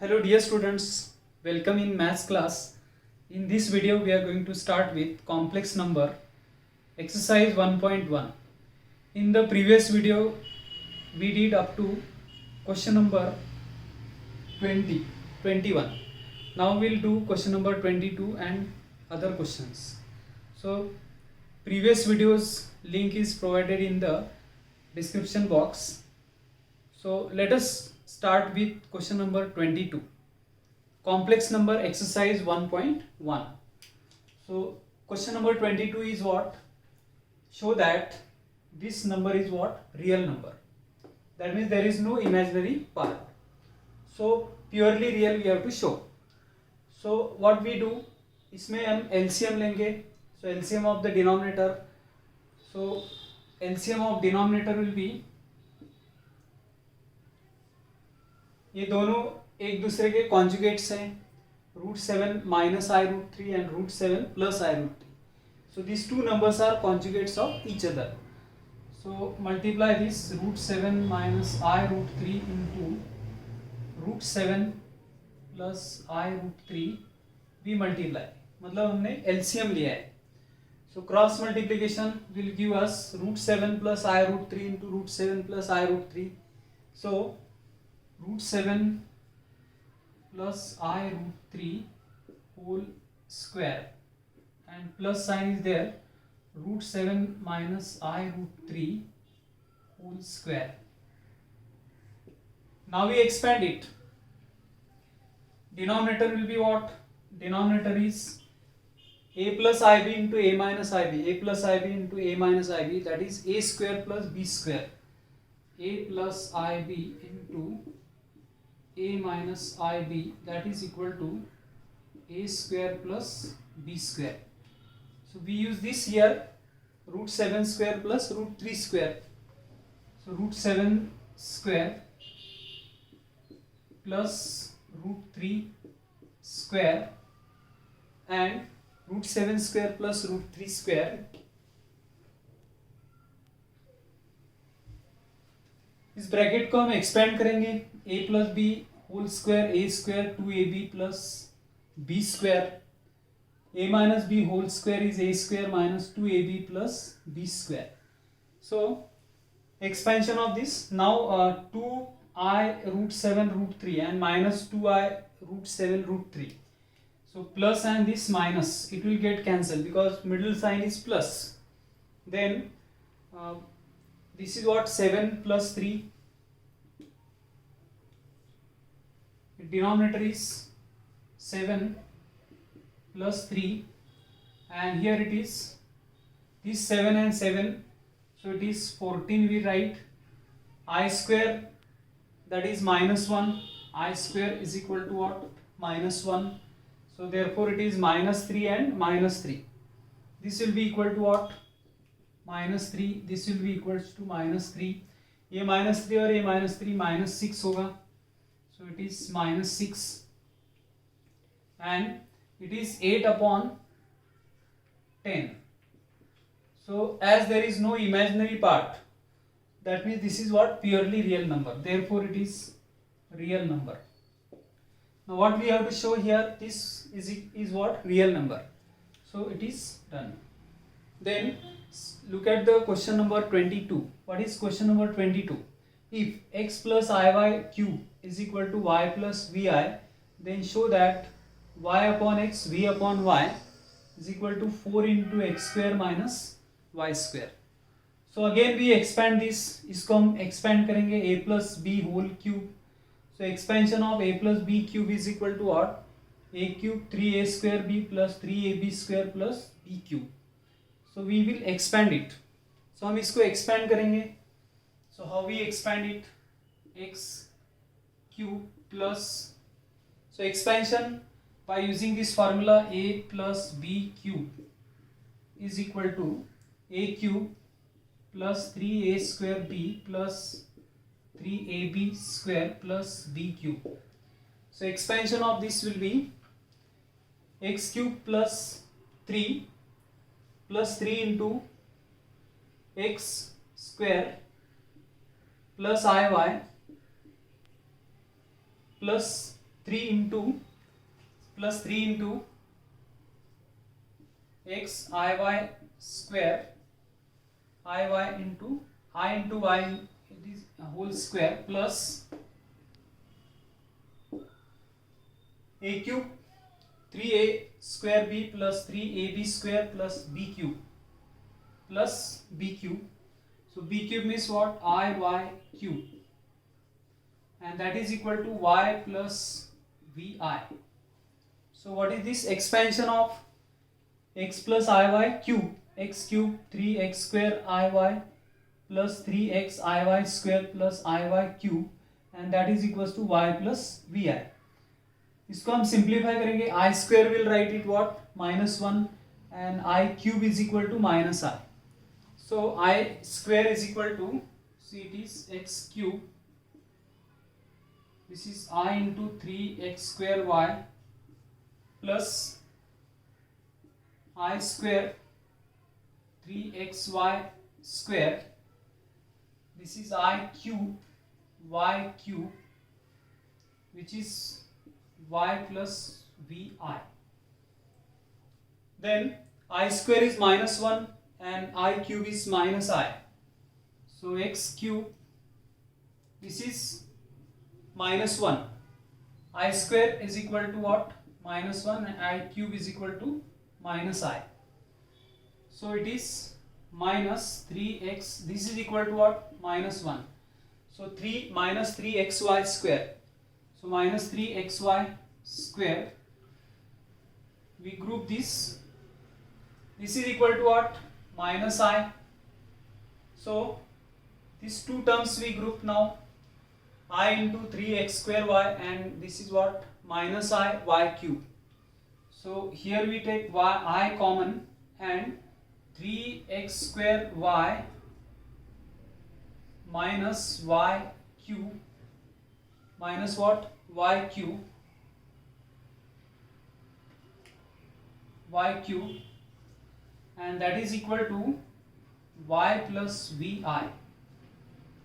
Hello dear students, welcome in maths class. In this video we are going to start with complex number exercise 1.1. In the previous video we did up to question number 21. Now we'll do question number 22 and other questions. So previous videos link is provided in the description box. So let us start with question number 22. Complex number exercise 1.1. So question number 22 is what? Show that this number is what? Real number. That means there is no imaginary part. So purely real we have to show. So what we do, इसमें हम LCM लेंगे. So LCM of the denominator. So LCM of denominator will be, ये दोनों एक दूसरे के conjugates हैं. √7 minus I√3 and √7 plus I√3. So these two numbers are conjugates of each other. So multiply this √7 minus I√3 into √7 plus I√3 we multiply. मतलब हमने LCM लिया है. So cross multiplication will give us √7 plus I√3 into √7 plus I√3. So √7 plus I√3 whole square and plus sign is there, √7 minus I√3 whole square. Now we expand it. Denominator will be what? Denominator is a plus ib into a minus ib, a plus ib into a minus ib, that is a square plus b square, a plus ib into a minus ib, that is equal to a square plus b square. So we use this here, √7 square plus √3 square. So √7 square plus √3 square and √7 square plus √3 square. इस bracket को हम expand करेंगे. a plus B whole square, a square 2ab plus b square, a minus b whole square is a square minus 2ab plus b square. So expansion of this now, 2i √7 √3 and minus 2i √7 √3. So plus and this minus, it will get cancelled because middle sign is plus. Then this is what? 7 plus 3. Denominator is 7 plus 3 and here it is this 7 and 7, so it is 14. We write I square, that is minus 1, I square is equal to what? Minus 1. So therefore it is minus 3 and minus 3. This will be equal to what? Minus 3. This will be equals to minus 3. ये minus 3 और ये minus 3 minus 6 होगा. So it is minus 6 and it is 8 upon 10. So as there is no imaginary part, that means this is what? Purely real number. Therefore it is real number. Now what we have to show here, this is what? Real number. So it is done. Then look at the question number 22. What is question number 22? If x plus iy cube is equal to y plus vi, then show that y upon x, v upon y is equal to 4 into x square minus y square. So again we expand this. इसको हम expand करेंगे a plus b whole cube. So expansion of a plus b cube is equal to what? A cube 3a square b plus 3ab square plus b cube. So we will expand it. So हम इसको expand करेंगे. So how we expand it? X cube plus, so expansion by using this formula, a plus b cube is equal to a cube plus 3a square b plus 3ab square plus b cube. So expansion of this will be x cube plus 3 plus 3 into x square plus iy plus 3 into plus 3 into x iy square iy into I into y, it is a whole square, plus a cube 3a square b plus 3ab square plus b cube plus b cube. So b cube means what? iy cube, and that is equal to y plus vi. So what is this? Expansion of x plus iy cube, x cube 3x square iy plus 3x iy square plus iy cube, and that is equals to y plus vi. इसको हम simplify करेंगे. I square will write it what? -1, and I cube is equal to minus I. So I square is equal to, see it is x cube, this is I into 3x square y plus I square 3xy square, this is I cube y cube, which is y plus vi. Then I square is -1 and I cube is minus I. So x cube, this is -1. I square is equal to what? -1, and I cube is equal to minus I. So it is minus 3x, this is equal to what? -1. So 3 minus 3xy square. So minus 3xy square. We group this. This is equal to what? Minus I. So these two terms we group now. I into 3x square y, and this is what? Minus I y cube. So here we take y I common, and 3x square y minus y cube minus what? Y cube and that is equal to y plus vi.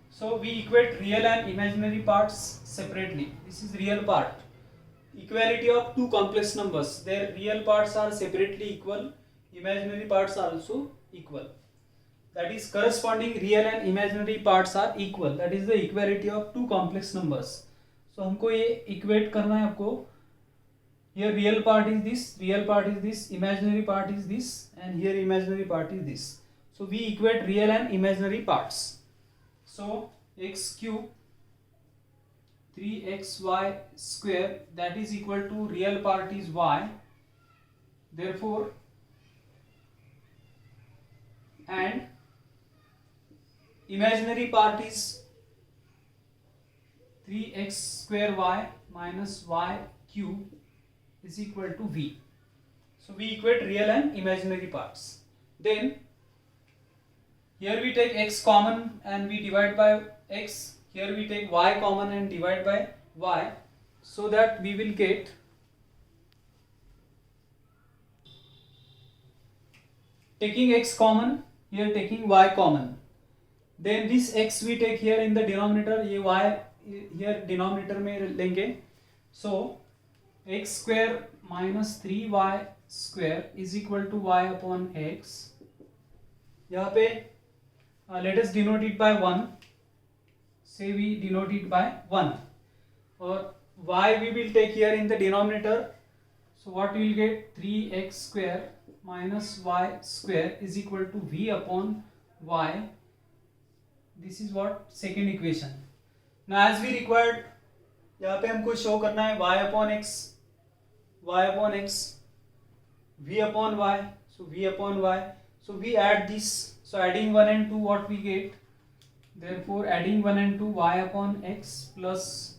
So we equate real and imaginary parts separately. This is real part. Equality of two complex numbers. Their real parts are separately equal. Imaginary parts are also equal. That is, corresponding real and imaginary parts are equal. That is the equality of two complex numbers. So हमको ये equate करना है आपको. Here real part is this, real part is this, imaginary part is this, and here imaginary part is this. So we equate real and imaginary parts. So x cube 3xy square, that is equal to real part is y. Therefore, and imaginary part is 3x square y minus y cube is equal to v. So we equate real and imaginary parts. Then here we take x common and we divide by x. Here we take y common and divide by y, so that we will get taking x common, here taking y common. Then this x we take here in the denominator, ये y here denominator में लेंगे. So x square minus 3y square is equal to y upon x. यहाँ पे let us denote it by 1. Say we denote it by 1. Or y we will take here in the denominator. So what we will get? 3x square minus y square is equal to v upon y. This is what? Second equation. Now as we required, यहाँ पे हमको show करना है y upon x, v upon y. So v upon y. So we add this. So adding 1 and 2, what we get? Therefore adding 1 and 2, y upon x plus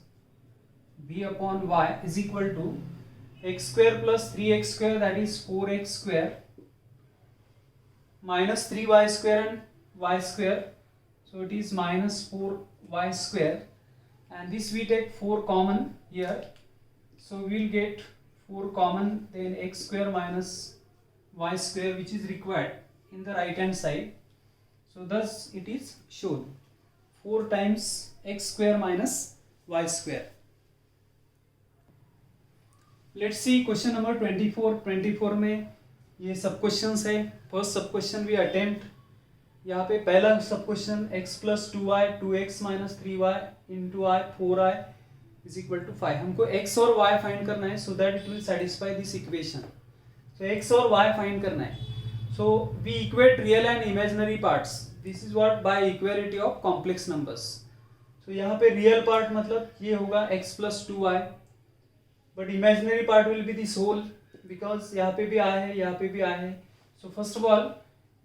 v upon y is equal to x square plus 3x square, that is 4x square, minus 3y square and y square. So it is minus 4y square, and this we take 4 common here. So we will get 4 common, then x square minus y square, which is required in the right hand side. So thus it is shown 4 times x square minus y square. Let's see question number 24 में ये सब questions है. First सब question we attempt. यहाँ पे पहला sub question x plus 2y 2x minus 3y into i 4y is equal to 5. हमको x और y फाइंड करना है so that it will satisfy this equation. So x और y फाइंड करना है. So we equate real and imaginary parts. This is what by equality of complex numbers. So यहाँ पे real part मतलब ये होगा x plus 2y, but imaginary part will B this whole because यहाँ पे भी आई है, यहाँ पे भी आई है. सो फर्स्ट ऑफ ऑल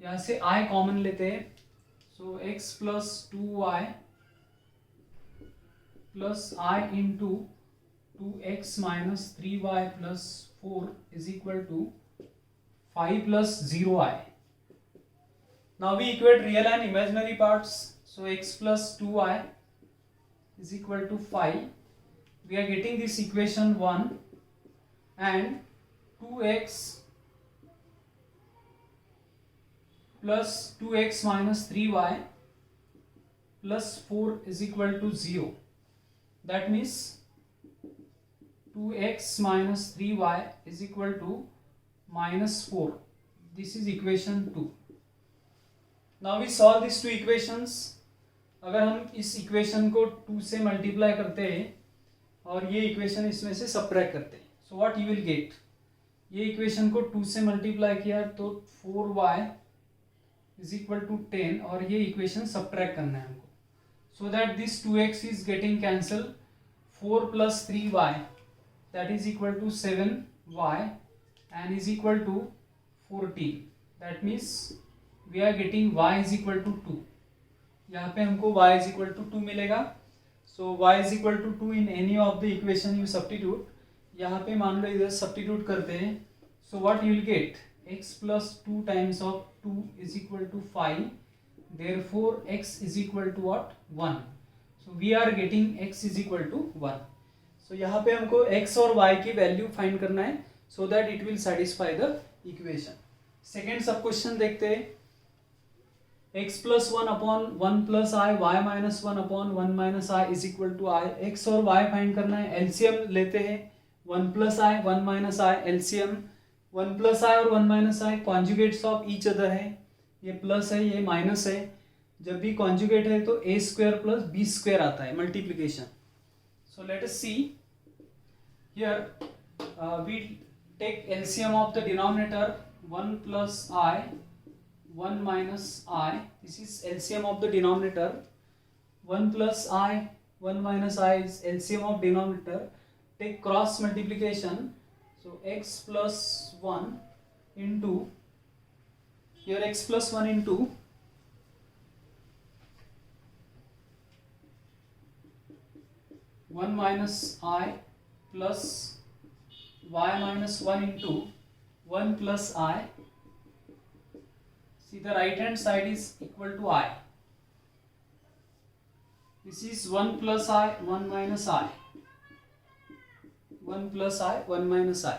यहाँ से i कॉमन लेते हैं. So x plus 2y plus i into 2x minus 3y plus 4 is equal to 5 plus 0i. Now we equate real and imaginary parts. So x plus 2y is equal to 5. We are getting this equation 1 and 2x plus 2x minus 3y plus 4 is equal to 0. That means 2x minus 3y is equal to minus 4. This is equation 2. Now we solve these two equations. अगर हम इस equation को 2 से multiply करते हैं और ये equation इसमें से सबट्रैक्ट करते हैं, so what you will gate. ये इक्वेशन को 2 से मल्टीप्लाई किया तो 4y इज इक्वल टू 10 और ये इक्वेशन सबट्रैक्ट करना है हमको. So that this 2x is getting cancel. 4 plus 3y that is equal to 7y and is equal to 14. That means we are getting y is equal to 2. यहाँ पे हमको y is equal to 2 मिलेगा. So y is equal to 2 in any of the equation you substitute. यहाँ पे मान लो इधर substitute करते हैं. So what you will get x plus 2 times of 2 is equal to 5. Therefore x is equal to what 1. So we are getting x is equal to 1. So यहाँ पे हमको x और y की वैल्यू फाइंड करना है so that it will satisfy the equation. Second sub question देखते हैं. x plus 1 upon 1 plus i y minus 1 upon 1 minus i is equal to i. x और y फाइंड करना है. LCM लेते हैं. 1 plus i 1 minus i LCM. 1 plus i और 1 minus i conjugates of each other है. ये plus है, ये माइनस है. जब भी कॉन्जुगेट है तो a square plus b square आता है multiplication. So let us see here we take LCM of the denominator 1 plus i 1 minus I. This is LCM of the denominator. 1 plus I 1 minus I is LCM of denominator. Take cross multiplication. So x plus 1 into here x plus 1 into 1 minus I plus y minus 1 into 1 plus I. See, the right hand side is equal to I. This is 1 plus I 1 minus I. 1 plus I 1 minus I.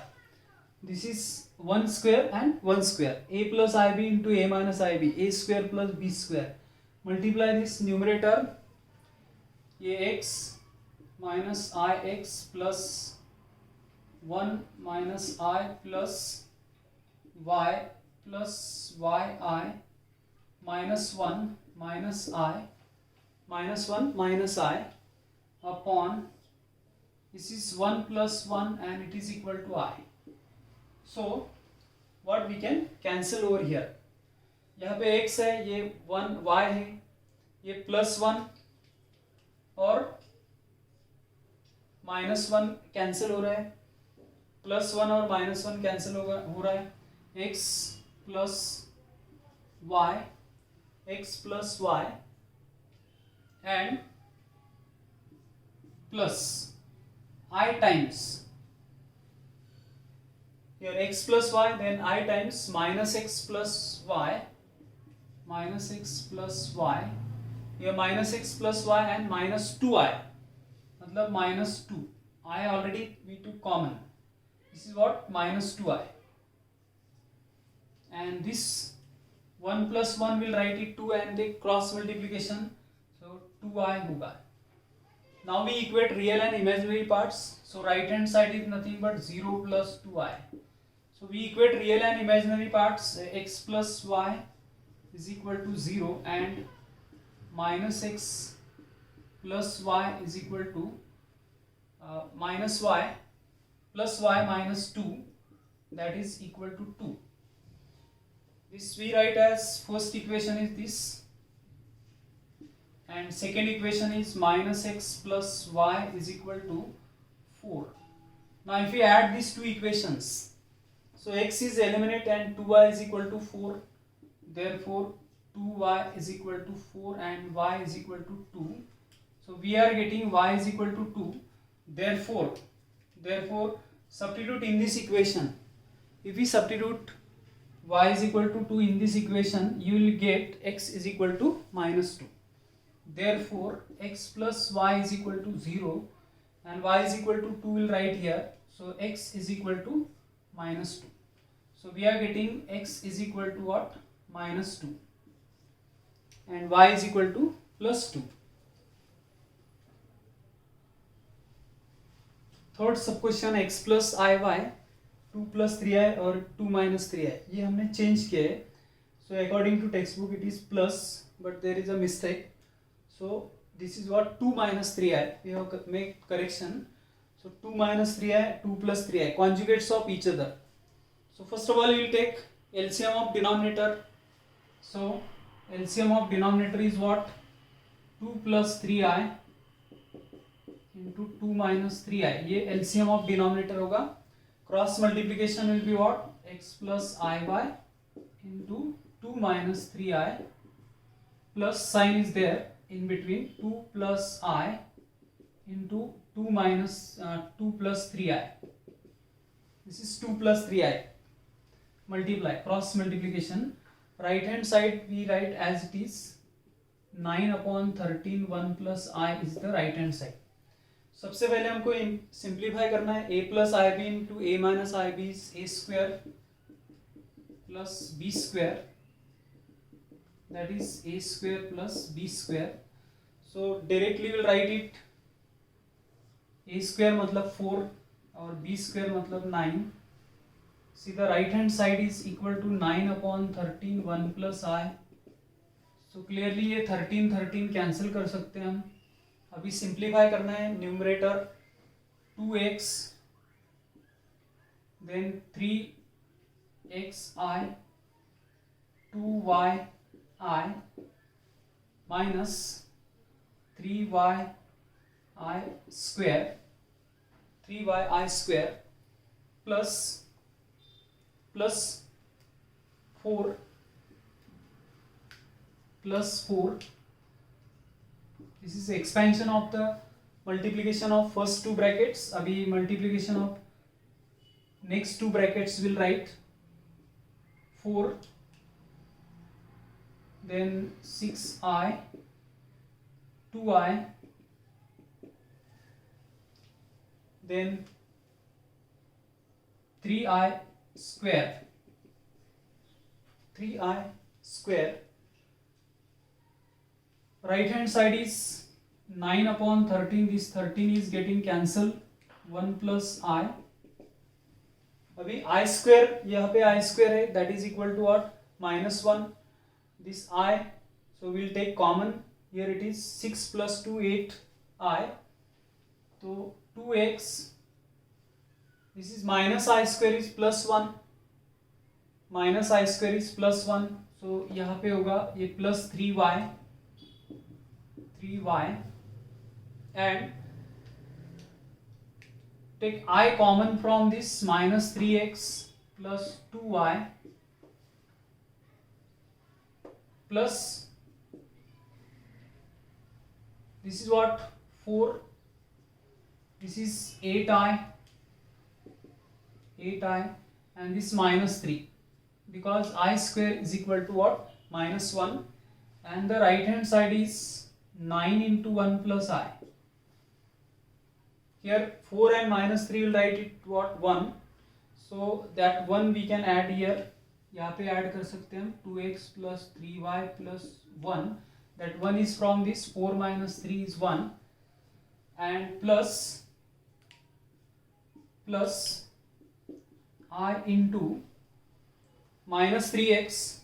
This is 1 square and 1 square. A plus IB into A minus IB. A square plus B square. Multiply this numerator. ये x minus IX plus 1 minus I plus y plus yi minus 1 minus I minus 1 minus I upon this is 1 plus 1 and it is equal to I. So what we can cancel over here. यहाँ पे x है, ये 1 y है, ये plus 1 और minus 1 cancel हो रहा है. plus 1 और minus 1 कैंसिल हो रहा है. x plus y and plus I times here x plus y, then I times minus x plus y here minus x plus y and minus 2i मतलब minus 2 I already we took common. This is what minus 2i. And this 1 plus 1 will write it 2 and they cross multiplication, so 2i होगा. Now we equate real and imaginary parts. So right hand side is nothing but 0 plus 2i. So we equate real and imaginary parts. X plus y is equal to 0 and minus x plus y is equal to minus y plus y minus 2, that is equal to 2. This we write as first equation is this, and second equation is minus x plus y is equal to 4. Now if we add these two equations, so x is eliminated and 2y is equal to 4, therefore 2y is equal to 4 and y is equal to 2. So we are getting y is equal to 2. Therefore substitute in this equation. If we substitute y is equal to 2 in this equation, you will get x is equal to minus 2. Therefore x plus y is equal to 0 and y is equal to 2 will write here. So x is equal to minus 2. So we are getting x is equal to what? Minus 2 and y is equal to plus 2. Third सब question x plus आई Y 2 plus 3i और 2 minus 3i, ये हमने change किया है. So according to text book it is plus, but there is a mistake. So this is what 2 minus 3i. We have make correction. So 2 minus 3i, 2 plus 3i, conjugates of each other. So first of all we will take LCM of denominator. So LCM of denominator is what? 2 plus 3i into 2 minus 3i. ये LCM of denominator होगा. Cross multiplication will be what? X plus iy into 2 minus 3i plus sign is there in between 2 plus I into 2 minus 2 plus 3i. This is 2 plus 3i. Multiply, cross multiplication. Right hand side we write as it is 9 upon 13 1 plus I is the right hand side. सबसे पहले हमको simplify करना है. a plus i B into A minus i B A square plus B square, that is A square plus B square. So directly will write it. A square मतलब 4 और B square मतलब 9. See the right hand side is equal to 9 upon 13 1 plus i. So clearly ये 13 cancel कर सकते हैं हम. अभी simplify करना है. Numerator 2x then 3xi 2yi minus 3yi square plus 4. This is expansion of the multiplication of first two brackets. अभी multiplication of next two brackets will write 4 then 6i 2i then 3i square. Right hand side is 9 upon 13. This 13 is getting cancelled. 1 plus I. अभी I square, यहाँ पे I square है, that is equal to what? Minus 1. This I, so we'll take common. Here it is 6 plus 2 8i. So 2x. This is minus I square is plus 1. Minus I square is plus 1. So यहाँ पे होगा ये plus 3y and take I common from this. Minus 3x plus 2y plus this is what 4, this is 8i and this minus 3, because I square is equal to what? Minus 1, and the right hand side is 9 into 1 plus I. Here 4 and minus 3 will write it what? 1. So that 1 we can add here. यहाँ पे add कर सकते हैं हम 2x plus 3y plus 1. That 1 is from this 4 minus 3 is 1. and plus I into minus 3x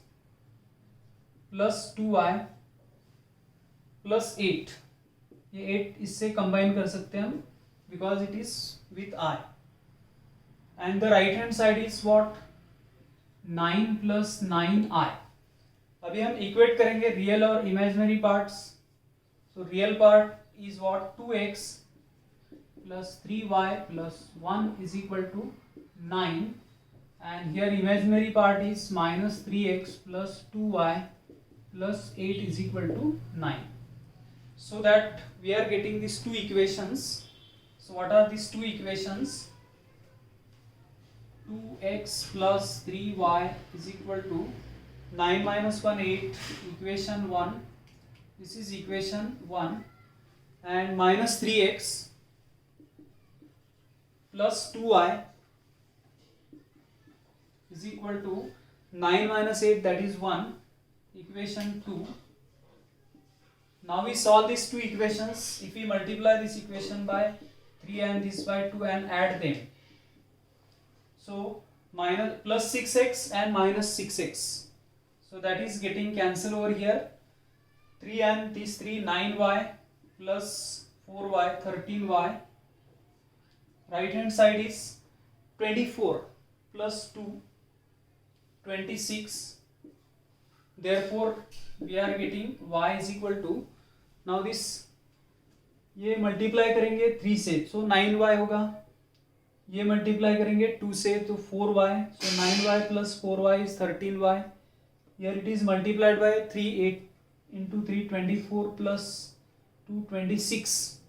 plus 2y plus 8. ये 8 इससे combine कर सकते हैं हम because it is with I. And the right hand side is what 9 plus 9i. अभी हम equate करेंगे real और imaginary parts. So real part is what 2x plus 3y plus 1 is equal to 9, and here imaginary part is minus 3x plus 2y plus 8 is equal to 9. So that we are getting these two equations. So what are these two equations? 2x plus 3y is equal to 9 minus 1 8, equation 1. This is equation 1, and minus 3x plus 2y is equal to 9 minus 8, that is 1, equation 2. Now we solve these two equations. If we multiply this equation by 3 and this by 2 and add them, so minus plus 6x and minus 6x, so that is getting cancelled over here. 3 and this 3, 9y plus 4y, 13y. Right hand side is 24 plus 2, 26. Therefore we are getting y is equal to, now this ये multiply करेंगे 3 से, so 9y होगा. ये multiply करेंगे 2 से तो 4y, so 9y plus 4y is 13y. Here it is multiplied by 3, 8 into 3, 24 plus 2, 26.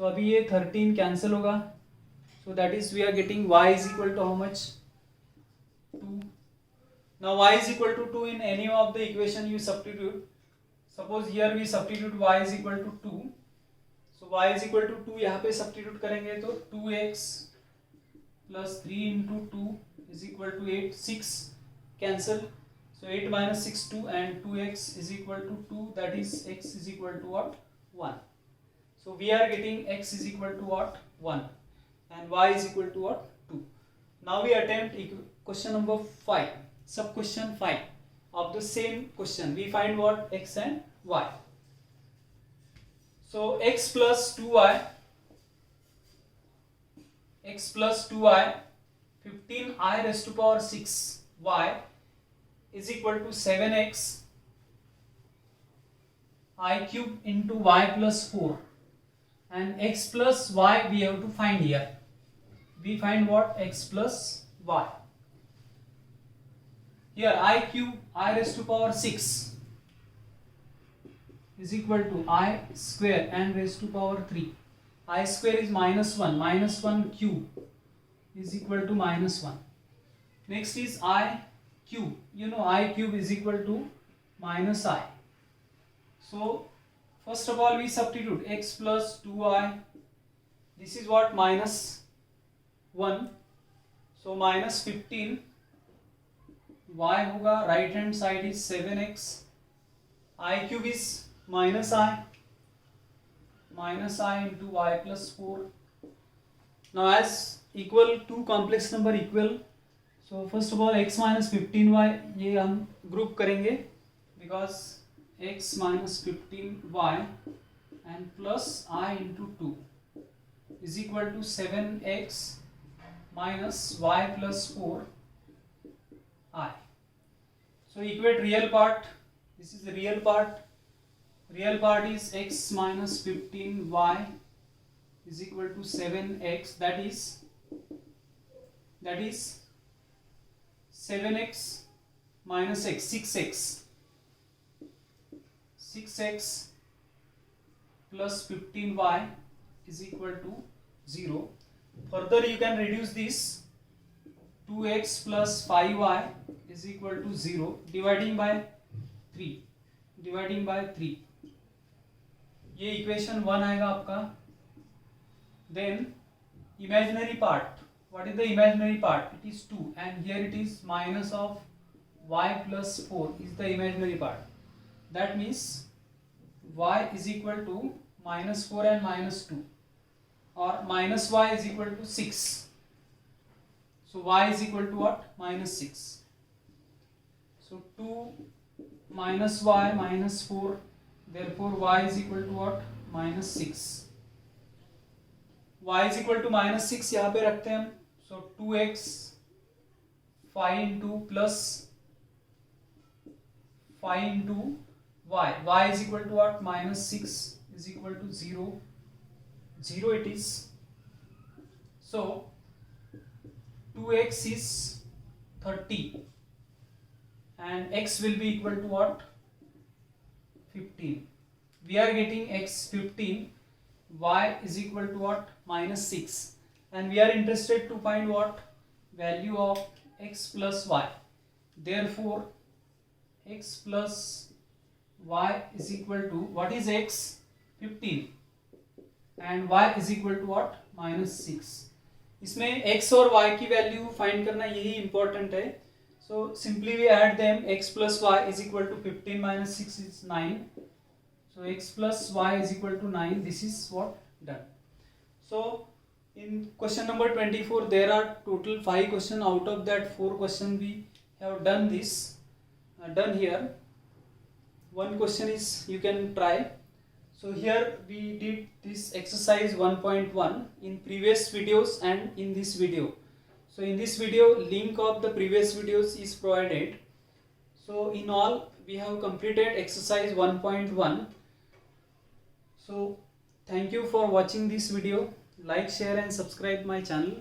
so अभी ये 13 कैंसिल होगा. So that is we are getting y is equal to how much? 2. Now y is equal to 2 in any of the equation you substitute. Suppose here we substitute y is equal to 2. So y is equal to 2 यहाँ पे substitute करेंगे तो 2x plus 3 into 2 is equal to 8. 6 cancel. So 8 minus 6 2, and 2x is equal to 2, that is x is equal to what? 1. So we are getting x is equal to what? 1. And y is equal to what? 2. Now we attempt question number 5, sub question 5 of the same question. We find what? X and y. So x plus 2y, 15i raised to power 6y is equal to 7x I cube into y plus 4, and x plus y we have to find here. We find what? X plus y. Here I cube I raised to power 6 is equal to I square and raised to power 3. I square is minus 1. Minus 1 cube is equal to minus 1. Next is I cube. You know I cube is equal to minus I. So first of all we substitute x plus 2y. This is what? Minus 1. So minus 15. y होगा, right hand side is 7x. I cube is minus I into y plus 4. Now as equal two complex number equal, so first of all x minus 15y ये हम group करेंगे because x minus 15y and plus I into 2 is equal to 7x minus y plus 4i. So equate real part. This is the real part. Real part is x minus 15y is equal to 7x. That is 7x minus x, 6x plus 15y is equal to 0. Further you can reduce this. 2x plus 5y is equal to 0. Dividing by 3. ये equation 1 आएगा आपका. Then imaginary part. What is the imaginary part? It is 2, and here it is minus of y plus 4 is the imaginary part. That means y is equal to minus 4 and minus 2. or minus y is equal to 6. So y is equal to what? Minus 6. So 2 minus y minus 4. Therefore y is equal to what? Minus 6. Y is equal to minus 6 यहाँ पे रखते हैं हम. So 2x 5 into plus 5 into y. Y is equal to what? Minus 6 is equal to 0. 0 it is. So 2x is 30 and x will be equal to what? 15. We are getting x 15, y is equal to what? Minus 6, and we are interested to find what? Value of x plus y. Therefore x plus y is equal to, what is x? 15, and y is equal to what? Minus 6. इसमें x और y की value find करना यही important है. So simply we add them. X plus y is equal to 15 minus 6 is 9. So x plus y is equal to 9. This is what? Done. So in question number 24 there are total 5 questions. Out of that 4 questions we have done this, done here. One question is you can try. So here we did this exercise 1.1 in previous videos and in this video. So in this video, link of the previous videos is provided. So in all we have completed exercise 1.1. So thank you for watching this video. Like, share and subscribe my channel.